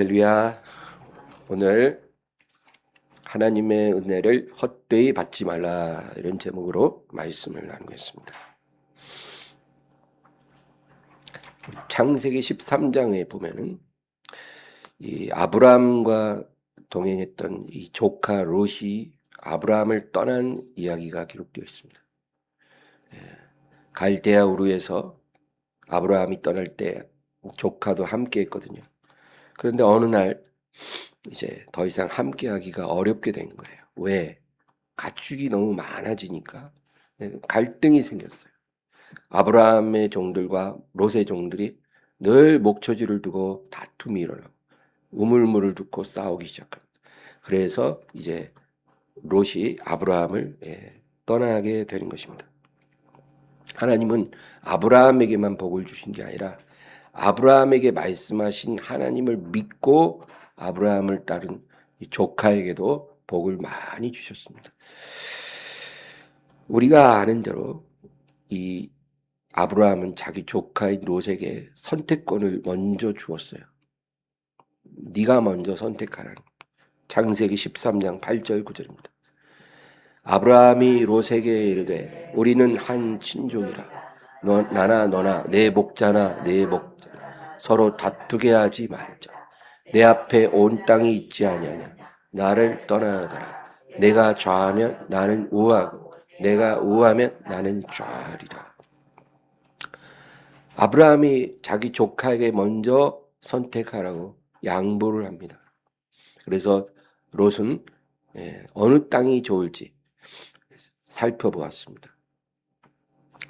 할렐루야. 오늘 하나님의 은혜를 헛되이 받지 말라 이런 제목으로 말씀을 나누겠습니다. 창세기 13장에 보면은 이 아브라함과 동행했던 이 조카 롯이 아브라함을 떠난 이야기가 기록되어 있습니다. 갈대아 우르에서 아브라함이 떠날 때 조카도 함께 했거든요. 그런데 어느 날 이제 더 이상 함께하기가 어렵게 된 거예요. 왜? 가축이 너무 많아지니까 갈등이 생겼어요. 아브라함의 종들과 롯의 종들이 늘 목초지를 두고 다툼이 일어나고 우물물을 두고 싸우기 시작합니다. 그래서 이제 롯이 아브라함을 떠나게 되는 것입니다. 하나님은 아브라함에게만 복을 주신 게 아니라 아브라함에게 말씀하신 하나님을 믿고 아브라함을 따른 이 조카에게도 복을 많이 주셨습니다. 우리가 아는 대로 이 아브라함은 자기 조카인 롯에게 선택권을 먼저 주었어요. 네가 먼저 선택하라는. 창세기 13장 8절 9절입니다. 아브라함이 롯에게 이르되 우리는 한 친족이라 나나 너나 내 목자나 내 목자 서로 다투게 하지 말자. 내 앞에 온 땅이 있지 아니하냐. 나를 떠나가라. 내가 좌하면 나는 우하고 내가 우하면 나는 좌하리라. 아브라함이 자기 조카에게 먼저 선택하라고 양보를 합니다. 그래서 롯은 어느 땅이 좋을지 살펴보았습니다.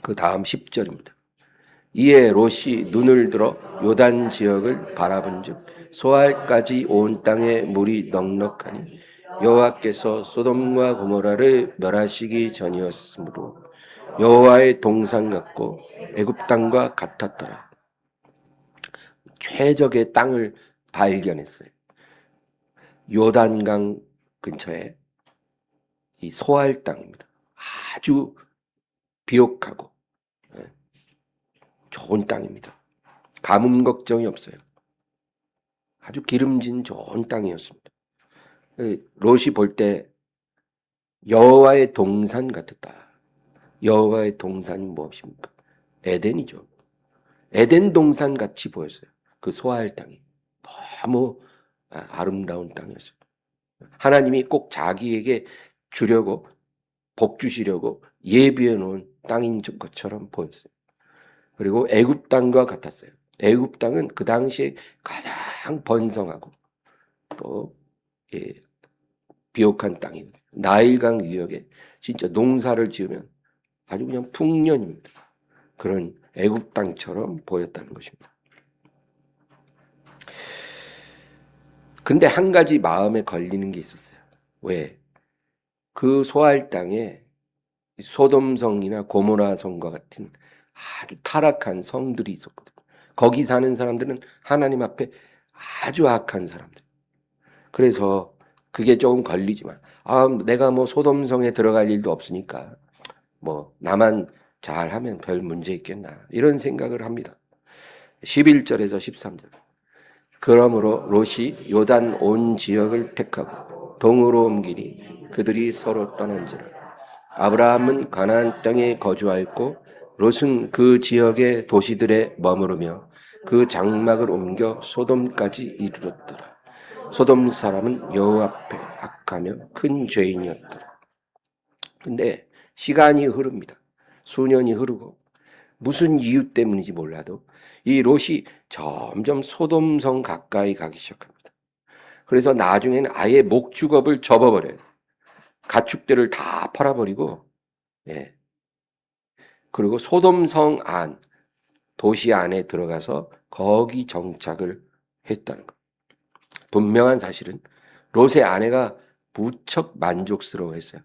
그 다음 10절입니다. 이에 롯이 눈을 들어 요단 지역을 바라본즉 소알까지 온 땅에 물이 넉넉하니 여호와께서 소돔과 고모라를 멸하시기 전이었으므로 여호와의 동산 같고 애굽 땅과 같았더라. 최적의 땅을 발견했어요. 요단강 근처에 이 소알 땅입니다. 아주 비옥하고 좋은 땅입니다. 가뭄 걱정이 없어요. 아주 기름진 좋은 땅이었습니다. 롯이 볼 때 여호와의 동산 같았다. 여호와의 동산이 무엇입니까? 에덴이죠. 에덴 동산 같이 보였어요. 그 소알 땅이 너무 아름다운 땅이었어요. 하나님이 꼭 자기에게 주려고 복 주시려고 예비해 놓은 땅인 것처럼 보였어요. 그리고 애굽 땅과 같았어요. 애굽 땅은 그 당시에 가장 번성하고 또 비옥한 땅이거든요. 나일강 유역에 진짜 농사를 지으면 아주 그냥 풍년입니다. 그런 애굽 땅처럼 보였다는 것입니다. 근데 한 가지 마음에 걸리는 게 있었어요. 왜? 그 소알 땅에 소돔성이나 고모라성과 같은 아주 타락한 성들이 있었거든요. 거기 사는 사람들은 하나님 앞에 아주 악한 사람들. 그래서 그게 조금 걸리지만 내가 뭐 소돔성에 들어갈 일도 없으니까 뭐 나만 잘하면 별 문제 있겠나 이런 생각을 합니다. 11절에서 13절. 그러므로 롯이 요단 온 지역을 택하고 동으로 옮기니 그들이 서로 떠난지라. 아브라함은 가나안 땅에 거주하였고 롯은 그 지역의 도시들에 머무르며 그 장막을 옮겨 소돔까지 이르렀더라. 소돔 사람은 여호와 앞에 악하며 큰 죄인이었더라. 근데 시간이 흐릅니다. 수년이 흐르고 무슨 이유 때문인지 몰라도 이 롯이 점점 소돔성 가까이 가기 시작합니다. 그래서 나중에는 아예 목축업을 접어버려요. 가축들을 다 팔아버리고, 그리고 소돔성 안, 도시 안에 들어가서 거기 정착을 했다는 것. 분명한 사실은 롯의 아내가 무척 만족스러워했어요.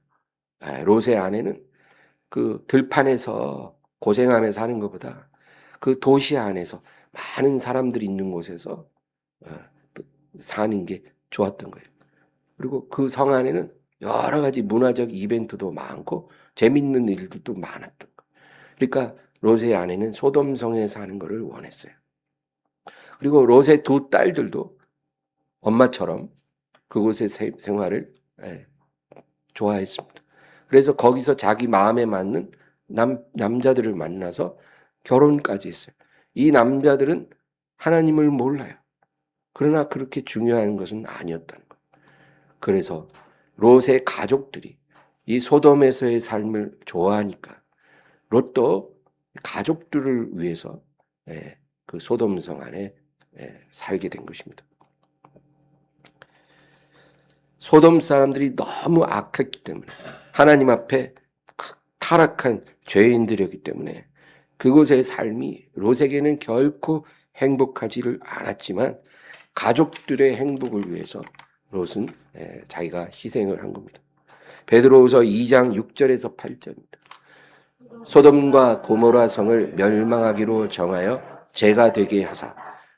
롯의 아내는 그 들판에서 고생하면서 사는 것보다 그 도시 안에서 많은 사람들이 있는 곳에서 사는 게 좋았던 거예요. 그리고 그 성 안에는 여러 가지 문화적 이벤트도 많고 재밌는 일들도 많았던 거예요. 그러니까 롯의 아내는 소돔성에 사는 것을 원했어요. 그리고 롯의 두 딸들도 엄마처럼 그곳의 생활을 좋아했습니다. 그래서 거기서 자기 마음에 맞는 남자들을 만나서 결혼까지 했어요. 이 남자들은 하나님을 몰라요. 그러나 그렇게 중요한 것은 아니었다는 거예요. 그래서 롯의 가족들이 이 소돔에서의 삶을 좋아하니까 롯도 가족들을 위해서 그 소돔성 안에 살게 된 것입니다. 소돔 사람들이 너무 악했기 때문에 하나님 앞에 타락한 죄인들이었기 때문에 그곳의 삶이 롯에게는 결코 행복하지를 않았지만 가족들의 행복을 위해서 롯은 자기가 희생을 한 겁니다. 베드로후서 2장 6절에서 8절입니다. 소돔과 고모라 성을 멸망하기로 정하여 죄가 되게 하사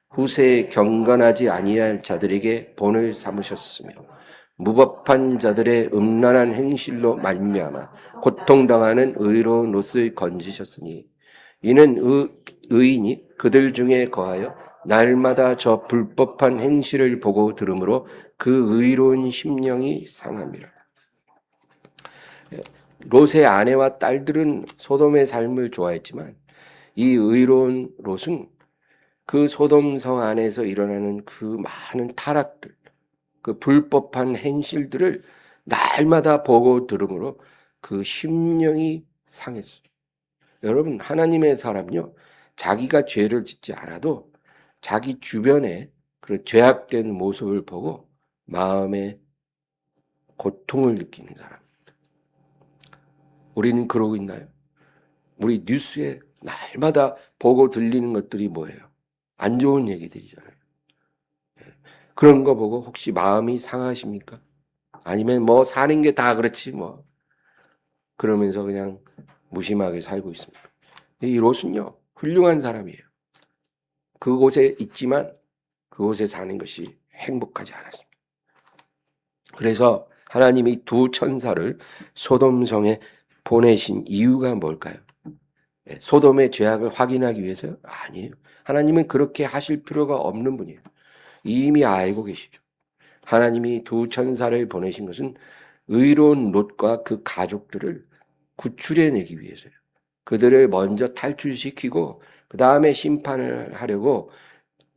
후세에 경건하지 아니할 자들에게 본을 삼으셨으며 무법한 자들의 음란한 행실로 말미암아 고통당하는 의로운 롯을 건지셨으니 이는 의인이 그들 중에 거하여 날마다 저 불법한 행실을 보고 들으므로 그 의로운 심령이 상함이라. 롯의 아내와 딸들은 소돔의 삶을 좋아했지만 이 의로운 롯은 그 소돔성 안에서 일어나는 그 많은 타락들, 그 불법한 행실들을 날마다 보고 들으므로 그 심령이 상했어요. 여러분, 하나님의 사람요, 자기가 죄를 짓지 않아도 자기 주변에 그런 죄악된 모습을 보고 마음에 고통을 느끼는 사람. 우리는 그러고 있나요? 우리 뉴스에 날마다 보고 들리는 것들이 뭐예요? 안 좋은 얘기들이잖아요. 그런 거 보고 혹시 마음이 상하십니까? 아니면 뭐 사는 게 다 그렇지 뭐 그러면서 그냥 무심하게 살고 있습니다. 이 롯은요, 훌륭한 사람이에요. 그곳에 있지만 그곳에 사는 것이 행복하지 않았습니다. 그래서 하나님이 두 천사를 소돔성에 보내신 이유가 뭘까요? 소돔의 죄악을 확인하기 위해서요? 아니에요. 하나님은 그렇게 하실 필요가 없는 분이에요. 이미 알고 계시죠. 하나님이 두 천사를 보내신 것은 의로운 롯과 그 가족들을 구출해내기 위해서요. 그들을 먼저 탈출시키고 그 다음에 심판을 하려고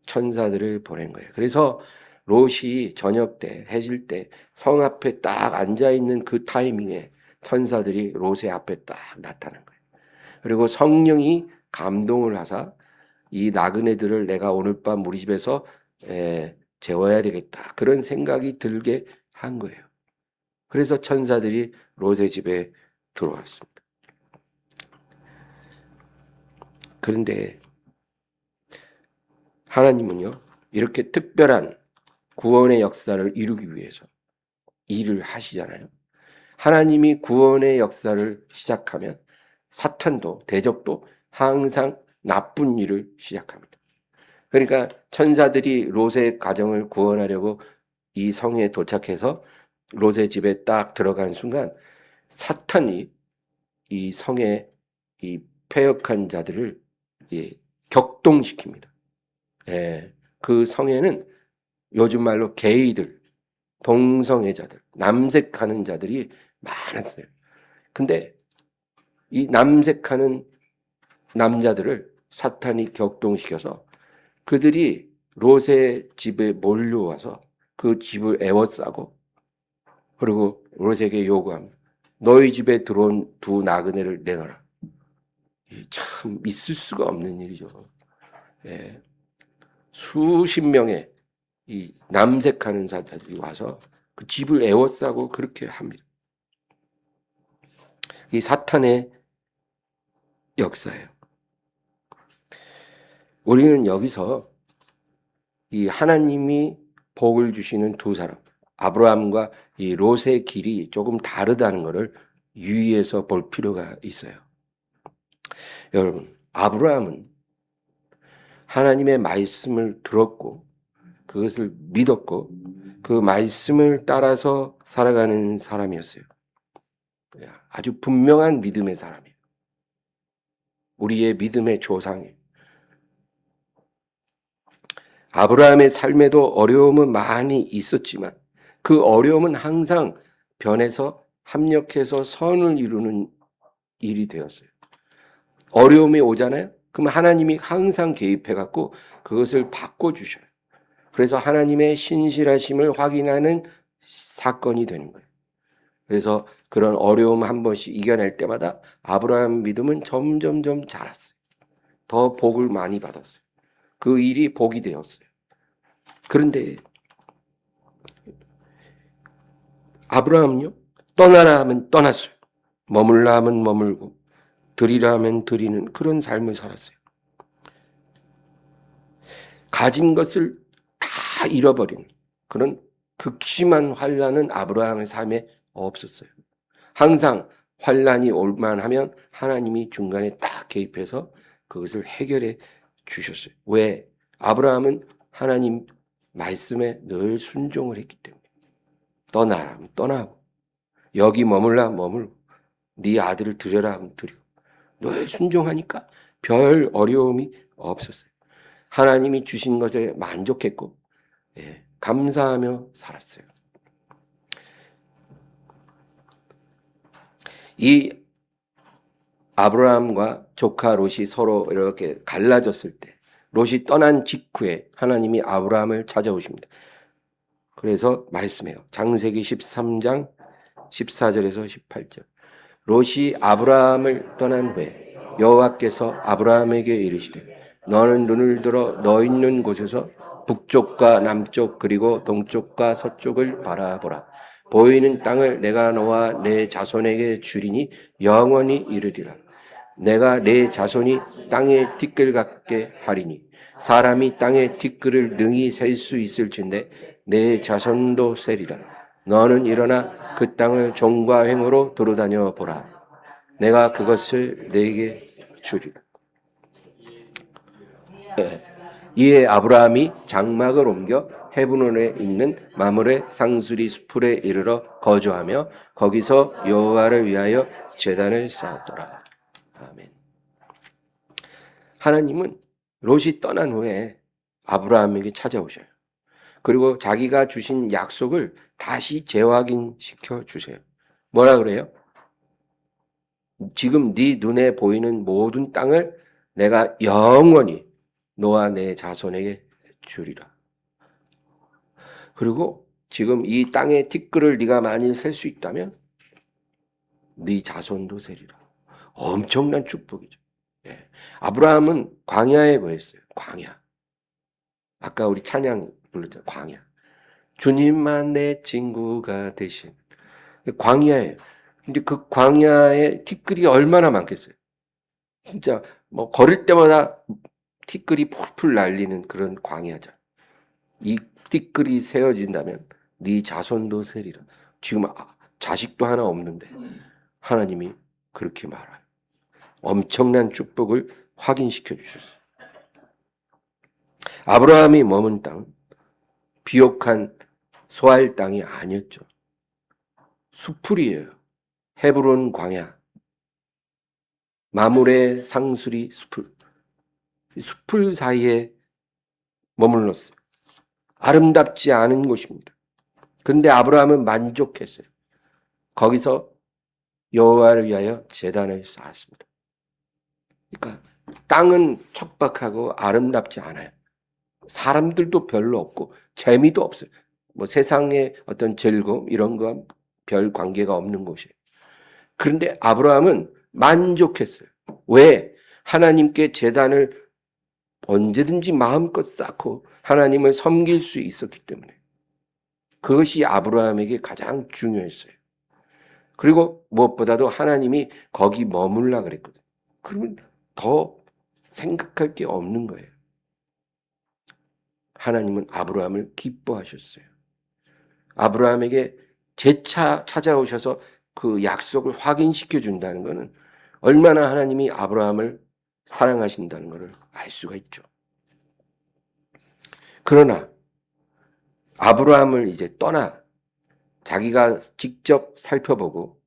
천사들을 보낸 거예요. 그래서 롯이 저녁 때, 해질 때 성 앞에 딱 앉아있는 그 타이밍에 천사들이 롯의 앞에 딱 나타난 거예요. 그리고 성령이 감동을 하사 이 나그네들을 내가 오늘 밤 우리 집에서 재워야 되겠다. 그런 생각이 들게 한 거예요. 그래서 천사들이 롯의 집에 들어왔습니다. 그런데 하나님은요, 이렇게 특별한 구원의 역사를 이루기 위해서 일을 하시잖아요. 하나님이 구원의 역사를 시작하면 사탄도 대적도 항상 나쁜 일을 시작합니다. 그러니까 천사들이 롯의 가정을 구원하려고 이 성에 도착해서 롯의 집에 딱 들어간 순간 사탄이 이 성의 이 패역한 자들을 격동시킵니다. 그 성에는 요즘 말로 게이들, 동성애자들, 남색하는 자들이 많았어요. 근데 이 남색하는 남자들을 사탄이 격동시켜서 그들이 롯의 집에 몰려와서 그 집을 에워싸고 그리고 롯에게 요구합니다. 너희 집에 들어온 두 나그네를 내놔라. 참 있을 수가 없는 일이죠. 수십 명의 이 남색하는 자들이 와서 그 집을 에워싸고 그렇게 합니다. 이 사탄의 역사예요. 우리는 여기서 이 하나님이 복을 주시는 두 사람, 아브라함과 이 롯의 길이 조금 다르다는 것을 유의해서 볼 필요가 있어요. 여러분, 아브라함은 하나님의 말씀을 들었고 그것을 믿었고 그 말씀을 따라서 살아가는 사람이었어요. 아주 분명한 믿음의 사람이에요. 우리의 믿음의 조상이에요. 아브라함의 삶에도 어려움은 많이 있었지만 그 어려움은 항상 변해서 합력해서 선을 이루는 일이 되었어요. 어려움이 오잖아요. 그럼 하나님이 항상 개입해갖고 그것을 바꿔주셔요. 그래서 하나님의 신실하심을 확인하는 사건이 되는 거예요. 그래서 그런 어려움 한 번씩 이겨낼 때마다 아브라함 믿음은 점점점 자랐어요. 더 복을 많이 받았어요. 그 일이 복이 되었어요. 그런데 아브라함은요, 떠나라 하면 떠났어요. 머물라 하면 머물고 드리라 하면 드리는 그런 삶을 살았어요. 가진 것을 다 잃어버린 그런 극심한 환난은 아브라함의 삶에 없었어요. 항상 환난이 올만 하면 하나님이 중간에 딱 개입해서 그것을 해결해 주셨어요. 왜? 아브라함은 하나님 말씀에 늘 순종을 했기 때문에. 떠나라 하면 떠나고 여기 머물라 머물고 네 아들을 드려라 하면 드리고 늘 순종하니까 별 어려움이 없었어요. 하나님이 주신 것에 만족했고 감사하며 살았어요. 이 아브라함과 조카 롯이 서로 이렇게 갈라졌을 때 롯이 떠난 직후에 하나님이 아브라함을 찾아오십니다. 그래서 말씀해요. 창세기 13장 14절에서 18절. 롯이 아브라함을 떠난 후에 여호와께서 아브라함에게 이르시되 너는 눈을 들어 너 있는 곳에서 북쪽과 남쪽 그리고 동쪽과 서쪽을 바라보라. 보이는 땅을 내가 너와 내 자손에게 주리니 영원히 이르리라. 내가 내 자손이 땅의 티끌 같게 하리니 사람이 땅의 티끌을 능히 셀 수 있을진데 내 자손도 세리라. 너는 일어나 그 땅을 종과 횡으로 도로다녀 보라. 내가 그것을 네게 주리라. 이에 아브라함이 장막을 옮겨 헤브론에 있는 마므레 상수리 수풀에 이르러 거주하며 거기서 여호와를 위하여 제단을 쌓았더라. 아멘. 하나님은 롯이 떠난 후에 아브라함에게 찾아오셔요. 그리고 자기가 주신 약속을 다시 재확인시켜 주세요. 뭐라 그래요? 지금 네 눈에 보이는 모든 땅을 내가 영원히 너와 내 자손에게 주리라. 그리고 지금 이 땅의 티끌을 네가 만일 셀 수 있다면 네 자손도 세리라. 엄청난 축복이죠. 아브라함은 광야에 거했어요. 광야. 아까 우리 찬양 불렀잖아요. 광야. 주님만 내 친구가 되신 광야예요. 근데 그 광야에 티끌이 얼마나 많겠어요. 진짜 뭐 걸을 때마다 티끌이 풀풀 날리는 그런 광야죠. 이 티끌이 세어진다면 네 자손도 세리라. 지금 자식도 하나 없는데 하나님이 그렇게 말해요. 엄청난 축복을 확인시켜 주셨어요. 아브라함이 머문 땅, 비옥한 소알 땅이 아니었죠. 수풀이에요. 헤브론 광야, 마므레 상수리 수풀. 수풀 사이에 머물렀어요. 아름답지 않은 곳입니다. 그런데 아브라함은 만족했어요. 거기서 여호와를 위하여 제단을 쌓았습니다. 그러니까 땅은 척박하고 아름답지 않아요. 사람들도 별로 없고 재미도 없어요. 뭐 세상의 어떤 즐거움 이런 거 별 관계가 없는 곳이에요. 그런데 아브라함은 만족했어요. 왜? 하나님께 제단을 언제든지 마음껏 쌓고 하나님을 섬길 수 있었기 때문에. 그것이 아브라함에게 가장 중요했어요. 그리고 무엇보다도 하나님이 거기 머물라 그랬거든요. 그러면 더 생각할 게 없는 거예요. 하나님은 아브라함을 기뻐하셨어요. 아브라함에게 재차 찾아오셔서 그 약속을 확인시켜 준다는 것은 얼마나 하나님이 아브라함을 사랑하신다는 것을 알 수가 있죠. 그러나 아브라함을 이제 떠나 자기가 직접 살펴보고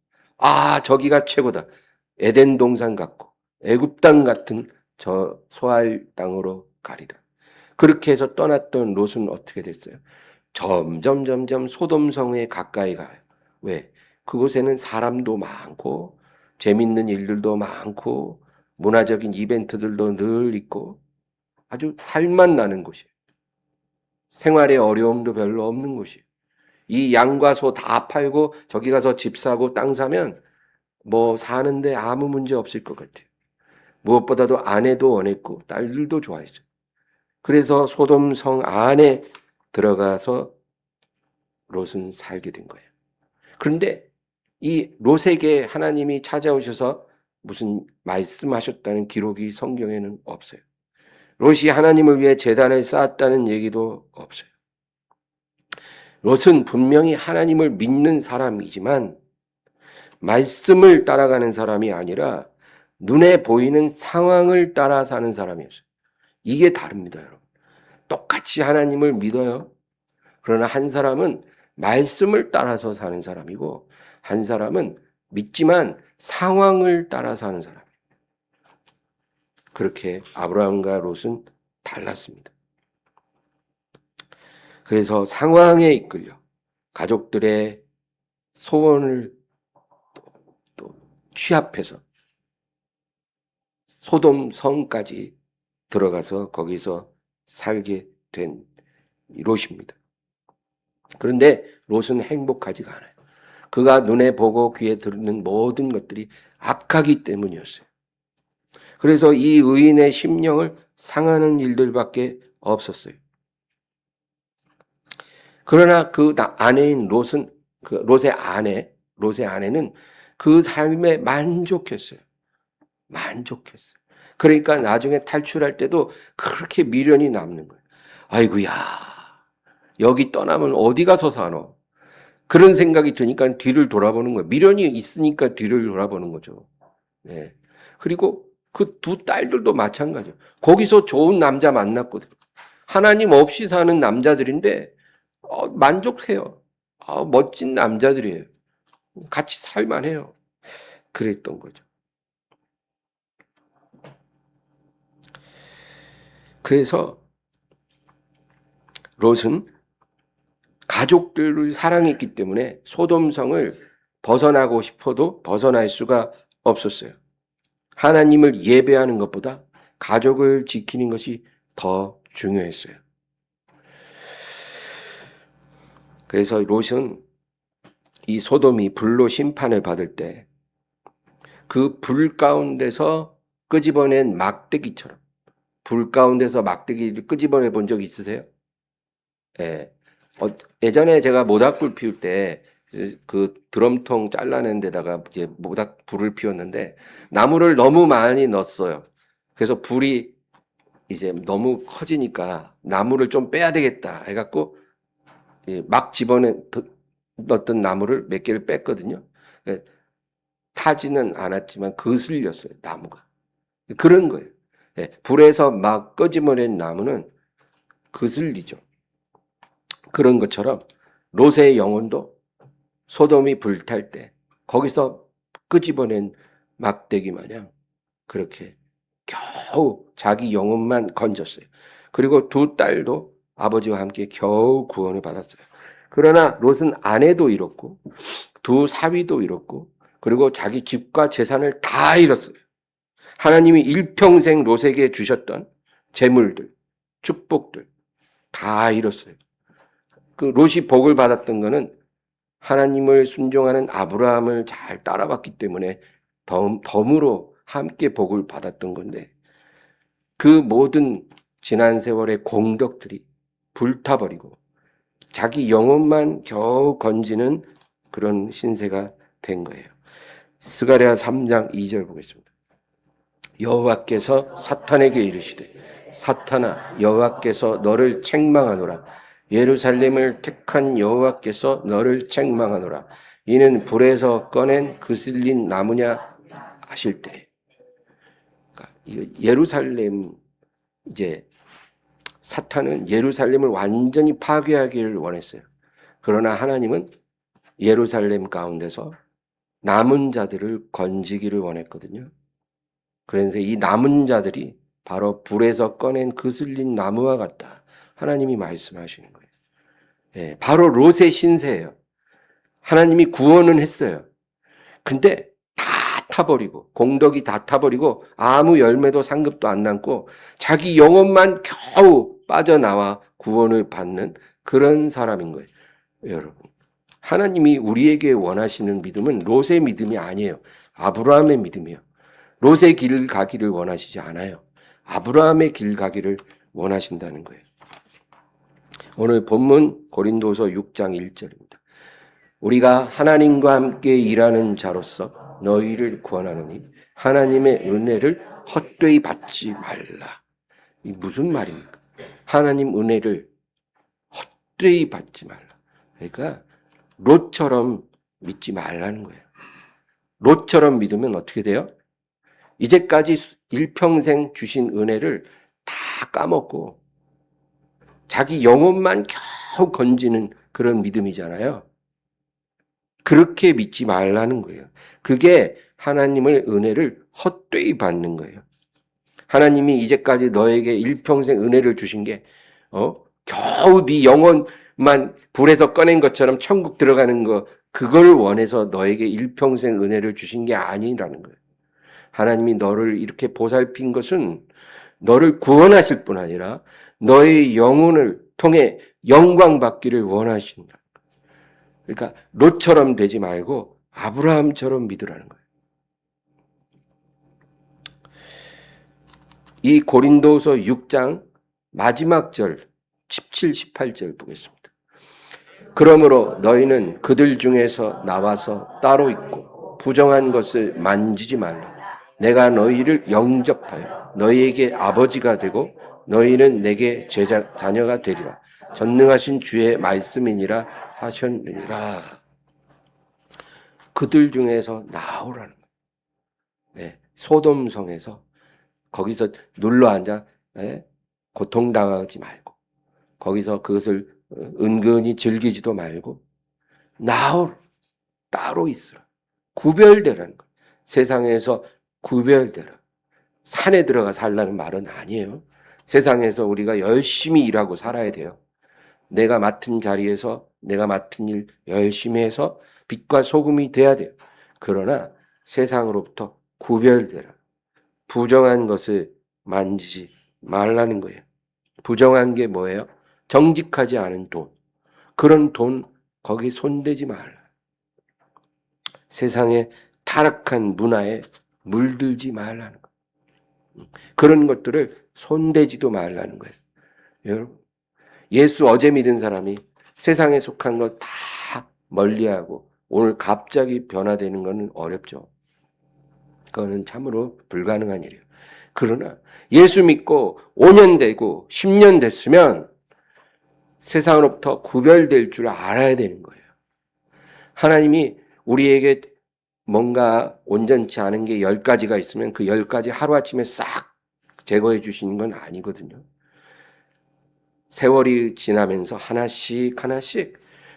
저기가 최고다. 에덴 동산 같고 애굽 땅 같은 저 소알 땅으로 가리라. 그렇게 해서 떠났던 롯은 어떻게 됐어요? 점점 소돔성에 가까이 가요. 왜? 그곳에는 사람도 많고 재밌는 일들도 많고 문화적인 이벤트들도 늘 있고 아주 살만 나는 곳이에요. 생활의 어려움도 별로 없는 곳이에요. 이 양과 소 다 팔고 저기 가서 집 사고 땅 사면 뭐 사는데 아무 문제 없을 것 같아요. 무엇보다도 아내도 원했고 딸들도 좋아했어요. 그래서 소돔성 안에 들어가서 롯은 살게 된 거예요. 그런데 이 롯에게 하나님이 찾아오셔서 무슨 말씀하셨다는 기록이 성경에는 없어요. 롯이 하나님을 위해 제단을 쌓았다는 얘기도 없어요. 롯은 분명히 하나님을 믿는 사람이지만 말씀을 따라가는 사람이 아니라 눈에 보이는 상황을 따라 사는 사람이었어요. 이게 다릅니다, 여러분. 똑같이 하나님을 믿어요. 그러나 한 사람은 말씀을 따라서 사는 사람이고 한 사람은 믿지만 상황을 따라 사는 사람이에요. 그렇게 아브라함과 롯은 달랐습니다. 그래서 상황에 이끌려 가족들의 소원을 또 취합해서 소돔 성까지 들어가서 거기서 살게 된 롯입니다. 그런데 롯은 행복하지가 않아요. 그가 눈에 보고 귀에 듣는 모든 것들이 악하기 때문이었어요. 그래서 이 의인의 심령을 상하는 일들밖에 없었어요. 그러나 그 아내인 롯은 롯의 아내는 그 삶에 만족했어요. 만족했어요. 그러니까 나중에 탈출할 때도 그렇게 미련이 남는 거예요. 아이고야, 여기 떠나면 어디 가서 사노? 그런 생각이 드니까 뒤를 돌아보는 거예요. 미련이 있으니까 뒤를 돌아보는 거죠. 네. 그리고 그 두 딸들도 마찬가지예요. 거기서 좋은 남자 만났거든요. 하나님 없이 사는 남자들인데 만족해요. 멋진 남자들이에요. 같이 살만해요. 그랬던 거죠. 그래서 롯은 가족들을 사랑했기 때문에 소돔성을 벗어나고 싶어도 벗어날 수가 없었어요. 하나님을 예배하는 것보다 가족을 지키는 것이 더 중요했어요. 그래서 롯은 이 소돔이 불로 심판을 받을 때 그 불 가운데서 끄집어낸 막대기처럼 불 가운데서 막대기를 끄집어내 본 적 있으세요? 예. 예전에 제가 모닥불 피울 때 그 드럼통 잘라낸 데다가 이제 모닥 불을 피웠는데 나무를 너무 많이 넣었어요. 그래서 불이 이제 너무 커지니까 나무를 좀 빼야 되겠다 해갖고 막 넣었던 나무를 몇 개를 뺐거든요. 타지는 않았지만 거슬렸어요, 나무가. 그런 거예요. 불에서 막 끄집어낸 나무는 거슬리죠. 그런 것처럼 롯의 영혼도 소돔이 불탈 때 거기서 끄집어낸 막대기 마냥 그렇게 겨우 자기 영혼만 건졌어요. 그리고 두 딸도 아버지와 함께 겨우 구원을 받았어요. 그러나 롯은 아내도 잃었고 두 사위도 잃었고 그리고 자기 집과 재산을 다 잃었어요. 하나님이 일평생 롯에게 주셨던 재물들, 축복들 다 잃었어요. 그 롯이 복을 받았던 거는 하나님을 순종하는 아브라함을 잘 따라봤기 때문에 덤으로 함께 복을 받았던 건데 그 모든 지난 세월의 공덕들이 불타버리고 자기 영혼만 겨우 건지는 그런 신세가 된 거예요. 스가랴 3장 2절 보겠습니다. 여호와께서 사탄에게 이르시되 사탄아 여호와께서 너를 책망하노라. 예루살렘을 택한 여호와께서 너를 책망하노라. 이는 불에서 꺼낸 그슬린 나무냐 하실 때. 그러니까 예루살렘 이제 사탄은 예루살렘을 완전히 파괴하기를 원했어요. 그러나 하나님은 예루살렘 가운데서 남은 자들을 건지기를 원했거든요. 그래서 이 남은 자들이 바로 불에서 꺼낸 그슬린 나무와 같다. 하나님이 말씀하시는 거예요. 예, 바로 롯의 신세예요. 하나님이 구원은 했어요. 근데 다 타버리고 공덕이 다 타버리고 아무 열매도 상급도 안 남고 자기 영혼만 겨우 빠져나와 구원을 받는 그런 사람인 거예요. 여러분, 하나님이 우리에게 원하시는 믿음은 롯의 믿음이 아니에요. 아브라함의 믿음이에요. 롯의 길 가기를 원하시지 않아요. 아브라함의 길 가기를 원하신다는 거예요. 오늘 본문 고린도서 6장 1절입니다. 우리가 하나님과 함께 일하는 자로서 너희를 구원하노니 하나님의 은혜를 헛되이 받지 말라. 이 무슨 말입니까? 하나님 은혜를 헛되이 받지 말라. 그러니까 롯처럼 믿지 말라는 거예요. 롯처럼 믿으면 어떻게 돼요? 이제까지 일평생 주신 은혜를 다 까먹고 자기 영혼만 겨우 건지는 그런 믿음이잖아요. 그렇게 믿지 말라는 거예요. 그게 하나님의 은혜를 헛되이 받는 거예요. 하나님이 이제까지 너에게 일평생 은혜를 주신 게 겨우 네 영혼만 불에서 꺼낸 것처럼 천국 들어가는 거, 그걸 원해서 너에게 일평생 은혜를 주신 게 아니라는 거예요. 하나님이 너를 이렇게 보살핀 것은 너를 구원하실 뿐 아니라 너의 영혼을 통해 영광 받기를 원하신다. 그러니까 롯처럼 되지 말고 아브라함처럼 믿으라는 거예요. 이 고린도서 6장 마지막 절 17, 18절 보겠습니다. 그러므로 너희는 그들 중에서 나와서 따로 있고 부정한 것을 만지지 말라. 내가 너희를 영접하여 너희에게 아버지가 되고 너희는 내게 자녀가 되리라. 전능하신 주의 말씀이니라 하셨느니라. 그들 중에서 나오라는 거예요. 네, 소돔성에서 거기서 눌러 앉아 고통당하지 말고 거기서 그것을 은근히 즐기지도 말고 따로 있으라. 구별되라는 거예요. 세상에서 구별되라. 산에 들어가 살라는 말은 아니에요. 세상에서 우리가 열심히 일하고 살아야 돼요. 내가 맡은 자리에서 내가 맡은 일 열심히 해서 빛과 소금이 돼야 돼요. 그러나 세상으로부터 구별되라. 부정한 것을 만지지 말라는 거예요. 부정한 게 뭐예요? 정직하지 않은 돈. 그런 돈 거기 손대지 말라. 세상의 타락한 문화에 물들지 말라는 거예요. 그런 것들을 손대지도 말라는 거예요. 여러분, 예수 어제 믿은 사람이 세상에 속한 것 다 멀리하고 오늘 갑자기 변화되는 것은 어렵죠. 그거는 참으로 불가능한 일이에요. 그러나 예수 믿고 5년 되고 10년 됐으면 세상으로부터 구별될 줄 알아야 되는 거예요. 하나님이 우리에게 뭔가 온전치 않은 게 10가지가 있으면 그 10가지 하루아침에 싹 제거해 주시는 건 아니거든요. 세월이 지나면서 하나씩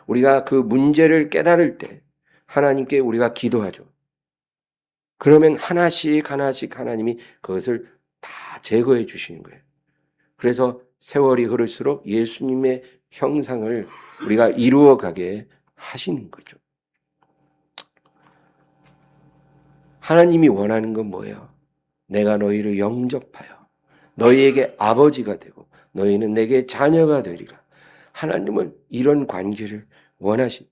우리가 그 문제를 깨달을 때 하나님께 우리가 기도하죠. 그러면 하나씩 하나님이 그것을 다 제거해 주시는 거예요. 그래서 세월이 흐를수록 예수님의 형상을 우리가 이루어가게 하시는 거죠. 하나님이 원하는 건 뭐예요? 내가 너희를 영접하여 너희에게 아버지가 되고 너희는 내게 자녀가 되리라. 하나님은 이런 관계를 원하신.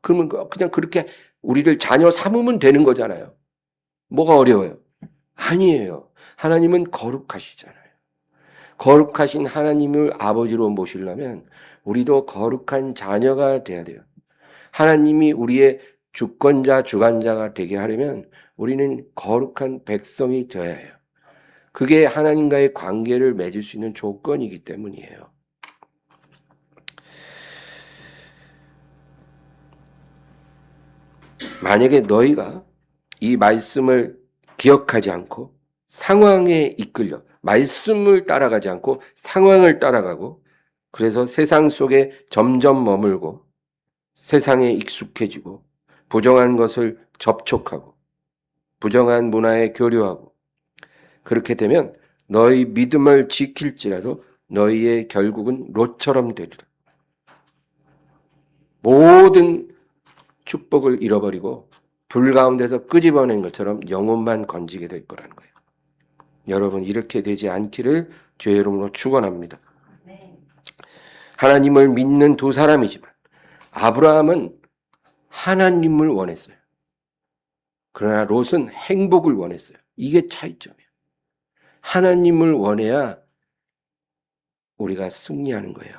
그러면 그냥 그렇게 우리를 자녀 삼으면 되는 거잖아요. 뭐가 어려워요? 아니에요. 하나님은 거룩하시잖아요. 거룩하신 하나님을 아버지로 모시려면 우리도 거룩한 자녀가 돼야 돼요. 하나님이 우리의 주권자, 주관자가 되게 하려면 우리는 거룩한 백성이 되어야 해요. 그게 하나님과의 관계를 맺을 수 있는 조건이기 때문이에요. 만약에 너희가 이 말씀을 기억하지 않고 상황에 이끌려 말씀을 따라가지 않고 상황을 따라가고 그래서 세상 속에 점점 머물고 세상에 익숙해지고 부정한 것을 접촉하고 부정한 문화에 교류하고 그렇게 되면 너희 믿음을 지킬지라도 너희의 결국은 롯처럼 되리라. 모든 축복을 잃어버리고 불 가운데서 끄집어낸 것처럼 영혼만 건지게 될 거라는 거예요. 여러분, 이렇게 되지 않기를 주의 이름으로 축원합니다. 하나님을 믿는 두 사람이지만 아브라함은 하나님을 원했어요. 그러나 롯은 행복을 원했어요. 이게 차이점이에요. 하나님을 원해야 우리가 승리하는 거예요.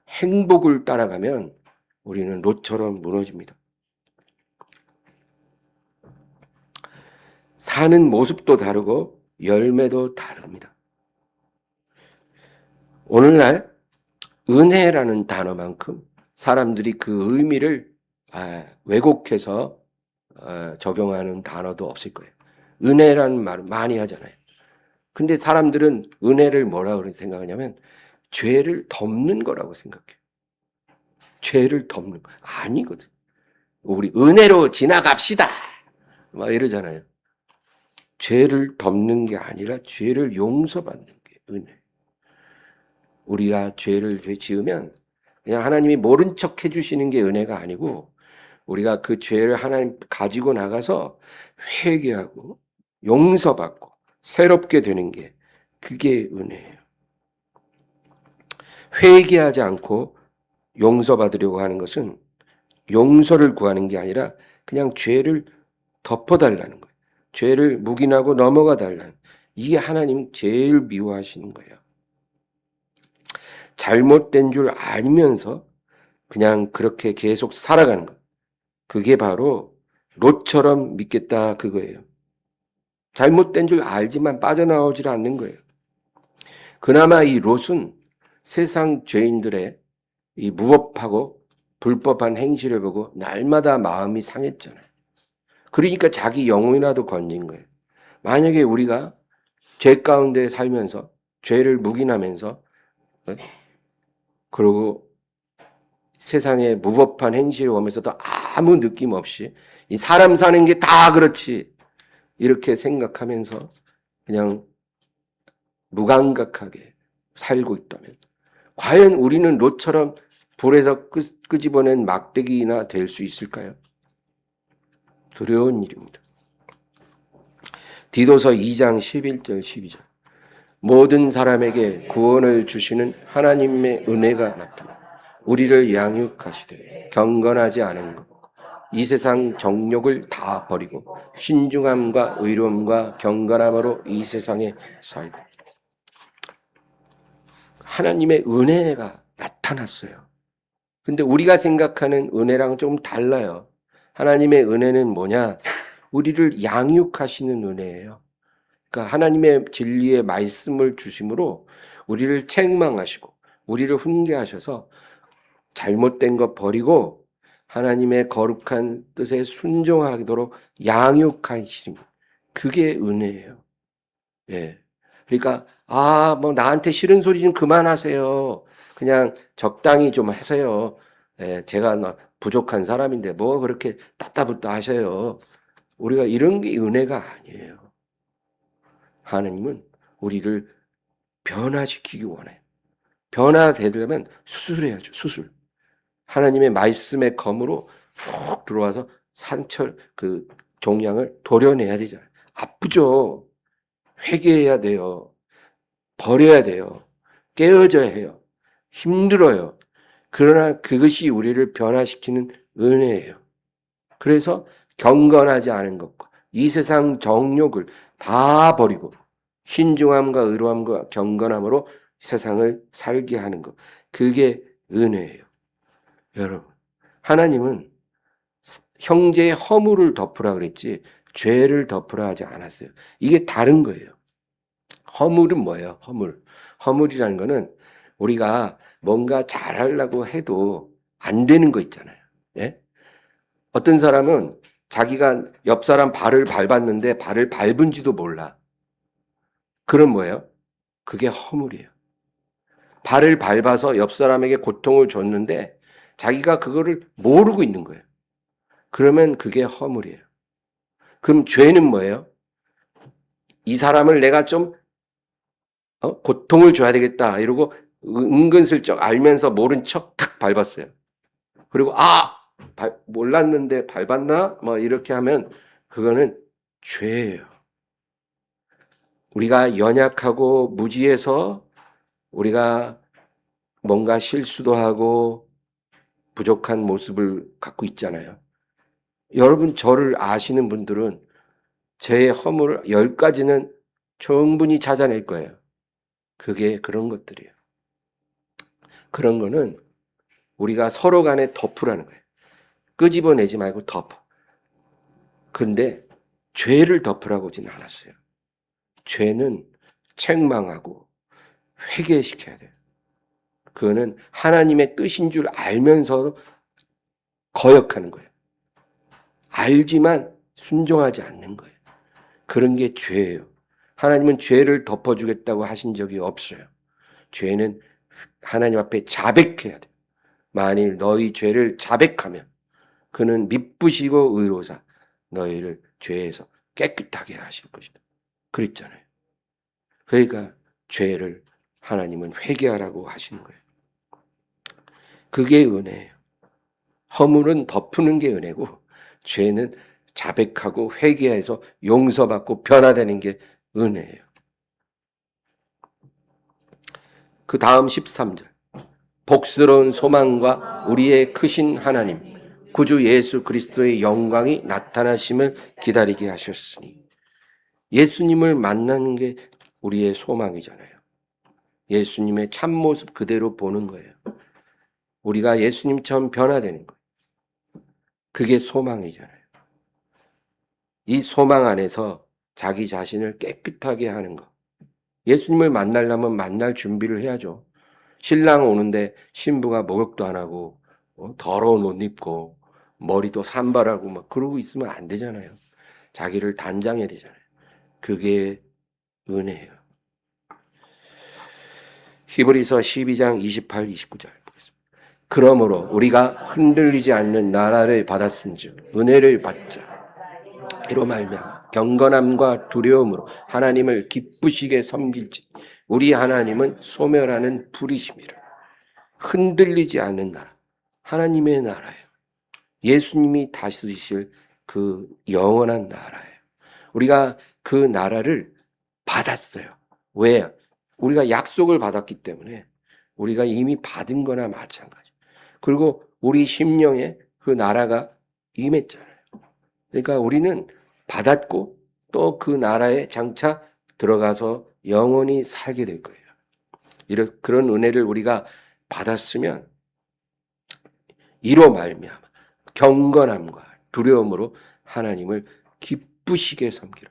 행복을 따라가면 우리는 롯처럼 무너집니다. 사는 모습도 다르고 열매도 다릅니다. 오늘날 은혜라는 단어만큼 사람들이 그 의미를 왜곡해서 적용하는 단어도 없을 거예요. 은혜라는 말을 많이 하잖아요. 근데 사람들은 은혜를 뭐라고 생각하냐면 죄를 덮는 거라고 생각해요. 죄를 덮는 거 아니거든. 우리 은혜로 지나갑시다 막 이러잖아요. 죄를 덮는 게 아니라 죄를 용서받는 게 은혜. 우리가 죄를 지으면 그냥 하나님이 모른 척 해주시는 게 은혜가 아니고 우리가 그 죄를 하나님 가지고 나가서 회개하고 용서받고 새롭게 되는 게 그게 은혜예요. 회개하지 않고 용서받으려고 하는 것은 용서를 구하는 게 아니라 그냥 죄를 덮어달라는 거예요. 죄를 묵인하고 넘어가 달라는, 이게 하나님 제일 미워하시는 거예요. 잘못된 줄 알면서 그냥 그렇게 계속 살아가는 것. 그게 바로 롯처럼 믿겠다 그거예요. 잘못된 줄 알지만 빠져나오질 않는 거예요. 그나마 이 롯은 세상 죄인들의 이 무법하고 불법한 행실을 보고 날마다 마음이 상했잖아요. 그러니까 자기 영혼이라도 건진 거예요. 만약에 우리가 죄 가운데 살면서 죄를 묵인하면서 그리고 세상의 무법한 행실을 보면서도 아무 느낌 없이 이 사람 사는 게 다 그렇지 이렇게 생각하면서 그냥 무감각하게 살고 있다면 과연 우리는 롯처럼 불에서 끄집어낸 막대기나 될 수 있을까요? 두려운 일입니다. 디도서 2장 11절 12절 모든 사람에게 구원을 주시는 하나님의 은혜가 나타나 우리를 양육하시되 경건하지 않은 것 이 세상 정욕을 다 버리고 신중함과 의로움과 경건함으로 이 세상에 살고 하나님의 은혜가 나타났어요. 근데 우리가 생각하는 은혜랑 좀 달라요. 하나님의 은혜는 뭐냐? 우리를 양육하시는 은혜예요. 그러니까 하나님의 진리의 말씀을 주심으로 우리를 책망하시고 우리를 훈계하셔서 잘못된 것 버리고 하나님의 거룩한 뜻에 순종하도록 양육하시는 그게 은혜예요. 예. 그러니까 뭐 나한테 싫은 소리 좀 그만하세요. 그냥 적당히 좀 하세요. 예, 제가 부족한 사람인데 뭐 그렇게 따따붙다 하셔요. 우리가 이런 게 은혜가 아니에요. 하나님은 우리를 변화시키기 원해요. 변화되려면 수술해야죠. 수술. 하나님의 말씀의 검으로 푹 들어와서 상처 그 종양을 도려내야 되잖아요. 아프죠. 회개해야 돼요. 버려야 돼요. 깨어져야 해요. 힘들어요. 그러나 그것이 우리를 변화시키는 은혜예요. 그래서 경건하지 않은 것과 이 세상 정욕을 다 버리고 신중함과 의로움과 경건함으로 세상을 살게 하는 것. 그게 은혜예요. 여러분, 하나님은 형제의 허물을 덮으라 그랬지 죄를 덮으라 하지 않았어요. 이게 다른 거예요. 허물은 뭐예요? 허물. 허물이라는 거는 우리가 뭔가 잘하려고 해도 안 되는 거 있잖아요. 예? 어떤 사람은 자기가 옆 사람 발을 밟았는데 발을 밟은지도 몰라. 그럼 뭐예요? 그게 허물이에요. 발을 밟아서 옆 사람에게 고통을 줬는데 자기가 그거를 모르고 있는 거예요. 그러면 그게 허물이에요. 그럼 죄는 뭐예요? 이 사람을 내가 좀 고통을 줘야 되겠다 이러고 은근슬쩍 알면서 모른 척 탁 밟았어요. 그리고 몰랐는데 밟았나? 뭐 이렇게 하면 그거는 죄예요. 우리가 연약하고 무지해서 우리가 뭔가 실수도 하고 부족한 모습을 갖고 있잖아요. 여러분 저를 아시는 분들은 제 허물 10가지는 충분히 찾아낼 거예요. 그게 그런 것들이에요. 그런 거는 우리가 서로 간에 덮으라는 거예요. 끄집어내지 말고 덮어. 근데 죄를 덮으라고 하진 않았어요. 죄는 책망하고 회개시켜야 돼요. 그거는 하나님의 뜻인 줄 알면서 거역하는 거예요. 알지만 순종하지 않는 거예요. 그런 게 죄예요. 하나님은 죄를 덮어주겠다고 하신 적이 없어요. 죄는 하나님 앞에 자백해야 돼요. 만일 너희 죄를 자백하면 그는 미쁘시고 의로사 너희를 죄에서 깨끗하게 하실 것이다. 그랬잖아요. 그러니까 죄를 하나님은 회개하라고 하시는 거예요. 그게 은혜예요. 허물은 덮는 게 은혜고 죄는 자백하고 회개해서 용서받고 변화되는 게 은혜예요. 그 다음 13절. 복스러운 소망과 우리의 크신 하나님 구주 예수 그리스도의 영광이 나타나심을 기다리게 하셨으니 예수님을 만나는 게 우리의 소망이잖아요. 예수님의 참모습 그대로 보는 거예요. 우리가 예수님처럼 변화되는 거예요. 그게 소망이잖아요. 이 소망 안에서 자기 자신을 깨끗하게 하는 거. 예수님을 만나려면 만날 준비를 해야죠. 신랑 오는데 신부가 목욕도 안 하고 더러운 옷 입고 머리도 산발하고 막 그러고 있으면 안 되잖아요. 자기를 단장해야 되잖아요. 그게 은혜예요. 히브리서 12장 28, 29절 보겠습니다. 그러므로 우리가 흔들리지 않는 나라를 받았은즉 은혜를 받자. 이로 말미암아 경건함과 두려움으로 하나님을 기쁘시게 섬길지 우리 하나님은 소멸하는 불이심이라. 흔들리지 않는 나라, 하나님의 나라예요. 예수님이 다스리실 그 영원한 나라예요. 우리가 그 나라를 받았어요. 왜? 우리가 약속을 받았기 때문에 우리가 이미 받은 거나 마찬가지. 그리고 우리 심령에 그 나라가 임했잖아요. 그러니까 우리는 받았고 또 그 나라에 장차 들어가서 영원히 살게 될 거예요. 그런 은혜를 우리가 받았으면 이로 말미암아 경건함과 두려움으로 하나님을 기쁘시게 섬기라.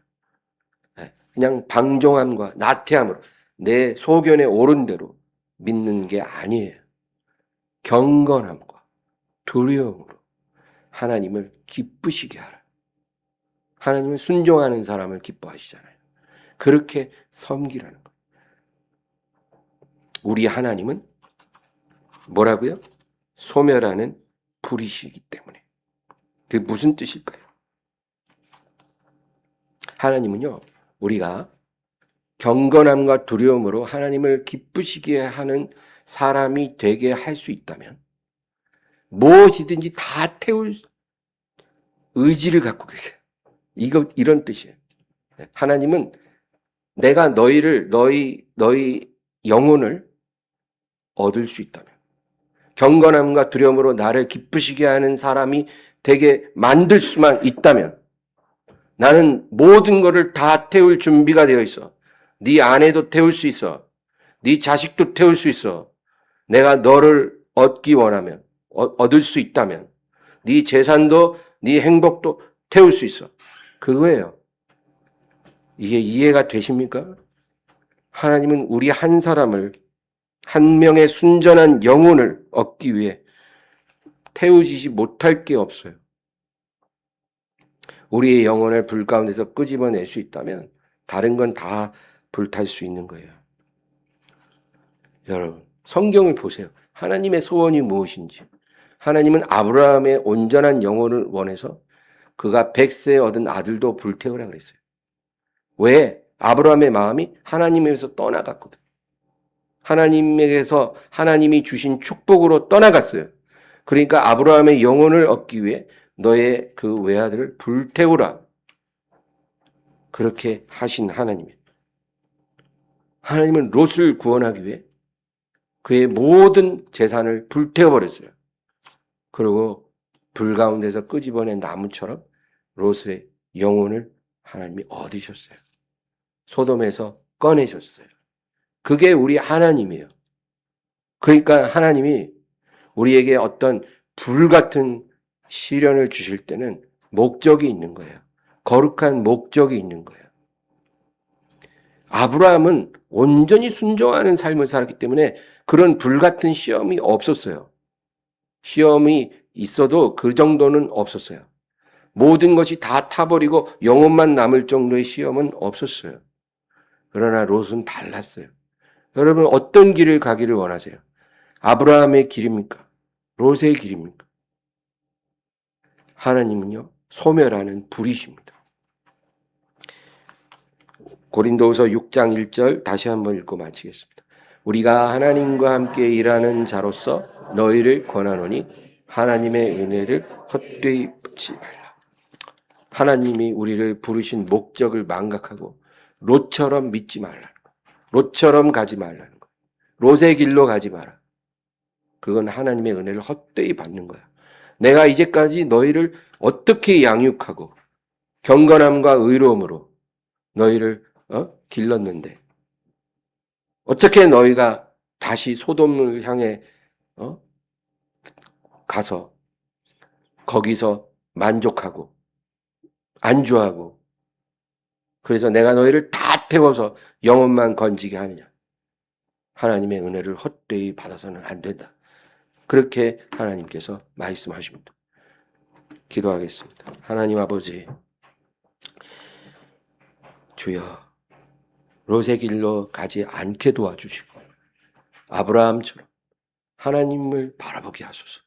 그냥 방종함과 나태함으로 내 소견에 옳은 대로 믿는 게 아니에요. 경건함과 두려움으로 하나님을 기쁘시게 하라. 하나님은 순종하는 사람을 기뻐하시잖아요. 그렇게 섬기라는 거예요. 우리 하나님은 뭐라고요? 소멸하는 불이시기 때문에. 그게 무슨 뜻일까요? 하나님은요, 우리가 경건함과 두려움으로 하나님을 기쁘시게 하는 사람이 되게 할 수 있다면 무엇이든지 다 태울 의지를 갖고 계세요. 이런 뜻이에요. 하나님은 내가 너희 영혼을 얻을 수 있다면 경건함과 두려움으로 나를 기쁘시게 하는 사람이 되게 만들 수만 있다면 나는 모든 것을 다 태울 준비가 되어 있어. 네 아내도 태울 수 있어. 네 자식도 태울 수 있어. 내가 너를 얻기 원하면 얻을 수 있다면 네 재산도 네 행복도 태울 수 있어. 그거예요. 이게 이해가 되십니까? 하나님은 우리 한 사람을 한 명의 순전한 영혼을 얻기 위해 태우지지 못할 게 없어요. 우리의 영혼을 불 가운데서 끄집어낼 수 있다면 다른 건 다 불탈 수 있는 거예요. 여러분, 성경을 보세요. 하나님의 소원이 무엇인지. 하나님은 아브라함의 온전한 영혼을 원해서 그가 100세에 얻은 아들도 불태우라 그랬어요. 왜? 아브라함의 마음이 하나님에게서 떠나갔거든. 하나님에게서 하나님이 주신 축복으로 떠나갔어요. 그러니까 아브라함의 영혼을 얻기 위해 너의 그 외아들을 불태우라. 그렇게 하신 하나님이에요. 하나님은 롯을 구원하기 위해 그의 모든 재산을 불태워버렸어요. 그리고 불 가운데서 끄집어낸 나무처럼 롯의 영혼을 하나님이 얻으셨어요. 소돔에서 꺼내셨어요. 그게 우리 하나님이에요. 그러니까 하나님이 우리에게 어떤 불 같은 시련을 주실 때는 목적이 있는 거예요. 거룩한 목적이 있는 거예요. 아브라함은 온전히 순종하는 삶을 살았기 때문에 그런 불같은 시험이 없었어요. 시험이 있어도 그 정도는 없었어요. 모든 것이 다 타버리고 영혼만 남을 정도의 시험은 없었어요. 그러나 롯은 달랐어요. 여러분 어떤 길을 가기를 원하세요? 아브라함의 길입니까? 롯의 길입니까? 하나님은요, 소멸하는 불이십니다. 고린도후서 6장 1절 다시 한번 읽고 마치겠습니다. 우리가 하나님과 함께 일하는 자로서 너희를 권하노니 하나님의 은혜를 헛되이 받지 말라. 하나님이 우리를 부르신 목적을 망각하고 롯처럼 믿지 말라는 거. 롯처럼 가지 말라는 거. 롯의 길로 가지 마라. 그건 하나님의 은혜를 헛되이 받는 거야. 내가 이제까지 너희를 어떻게 양육하고 경건함과 의로움으로 너희를 길렀는데 어떻게 너희가 다시 소돔을 향해 가서 거기서 만족하고 안주하고 그래서 내가 너희를 다 태워서 영혼만 건지게 하느냐. 하나님의 은혜를 헛되이 받아서는 안 된다. 그렇게 하나님께서 말씀하십니다. 기도하겠습니다. 하나님 아버지, 주여 롯의 길로 가지 않게 도와주시고 아브라함처럼 하나님을 바라보게 하소서.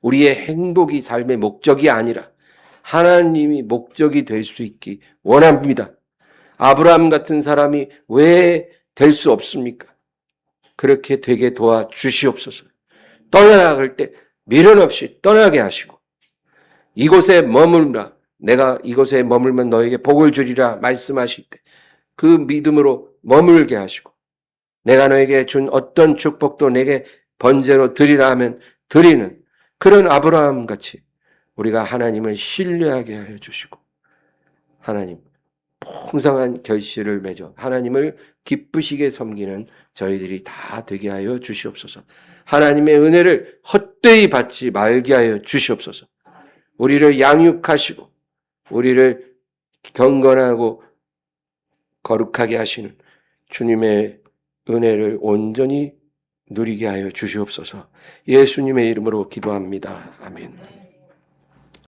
우리의 행복이 삶의 목적이 아니라 하나님이 목적이 될 수 있기 원합니다. 아브라함 같은 사람이 왜 될 수 없습니까? 그렇게 되게 도와주시옵소서. 떠나갈 때 미련 없이 떠나게 하시고 이곳에 머물라. 내가 이곳에 머물면 너에게 복을 주리라 말씀하실 때 그 믿음으로 머물게 하시고 내가 너에게 준 어떤 축복도 내게 번제로 드리라 하면 드리는 그런 아브라함 같이 우리가 하나님을 신뢰하게 하여 주시고 하나님 풍성한 결실을 맺어 하나님을 기쁘시게 섬기는 저희들이 다 되게 하여 주시옵소서. 하나님의 은혜를 헛되이 받지 말게 하여 주시옵소서. 우리를 양육하시고 우리를 경건하고 거룩하게 하시는 주님의 은혜를 온전히 누리게 하여 주시옵소서. 예수님의 이름으로 기도합니다. 아멘.